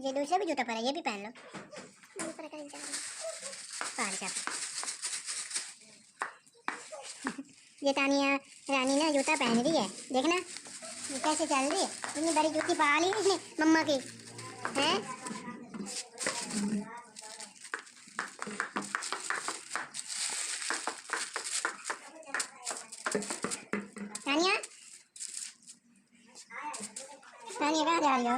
ये दूसरा भी जूता पहना, ये भी पहन लो। ये तानिया रानी ना जूता पहन रही है, देखना ये कैसे चल रही है। इतनी बड़ी जूती पा ली इसने मम्मा की, हैं? तानिया, तानिया कहाँ जा रही हो?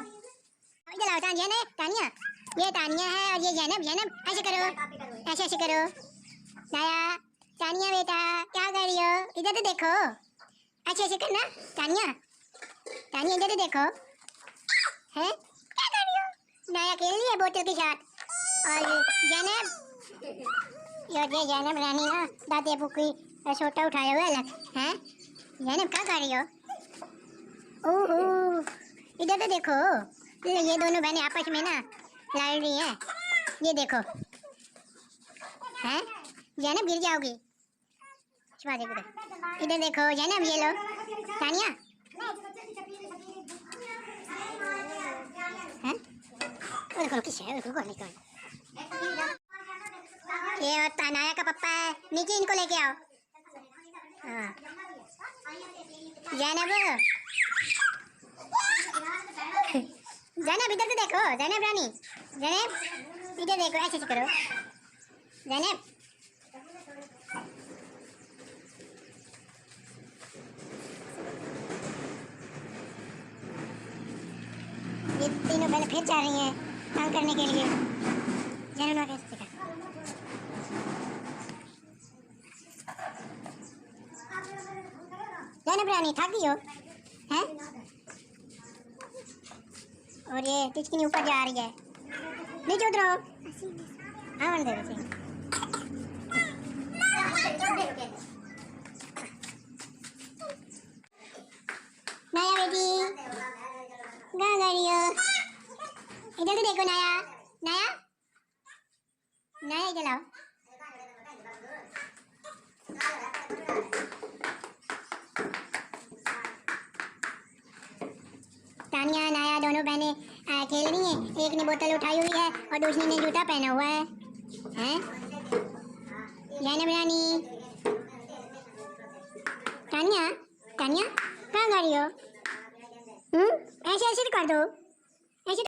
इधर आओ तानिया, तानिया ये तानिया है और ये जैनब। जैनब ऐसे करो, ऐसे ऐसे करो। नाया, तानिया बेटा क्या कर रही हो? इधर तो देखो, ऐसे ऐसे करना। तानिया, तानिया इधर तो देखो, हैं क्या कर रही हो? नाया खेल रही है बोतल के साथ। और जैनब, ये जैनब रानी ना दादी अबू की सोटा उठाया हुआ अलग, हैं? जैनब क्या कर रही हो? ओहो, इधर तो देखो, ये दोनों बहनें आपस में ना लड़ रही हैं। ये देखो, हैं? जैनब गिर जाओगी। इधर देखो जैनब, ये लो तानिया, हैं? देखो किस है, देखो कौन है? ये और तानाया का पप्पा है, नीचे इनको लेके आओ। हाँ जैनब, जैनब इधर तो देखो, जैनब रानी, जैनब इधर देखो, ऐसे ऐसे करो। जैनब, ये तीनों पहले फिर जा रही हैं काम करने के लिए। जैनब कैसे सीखा? जैनब रानी थक गई हो, हैं? और ये टिचकी ऊपर जा रही है, नीचे उतरो। हाँ दे रही। नाया बेटी कहाँ जा रही हो? इधर तो देखो नाया, नाया, नाया इधर आओ। तानिया नाया दोनों बहनें खेल रही हैं। एक ने बोतल उठाई हुई है और दूसरी ने जूता पहना हुआ है, हैं? जैनब रानी, तानिया, तानिया कहाँ जा रही हो? ऐसे ऐसे कर दो।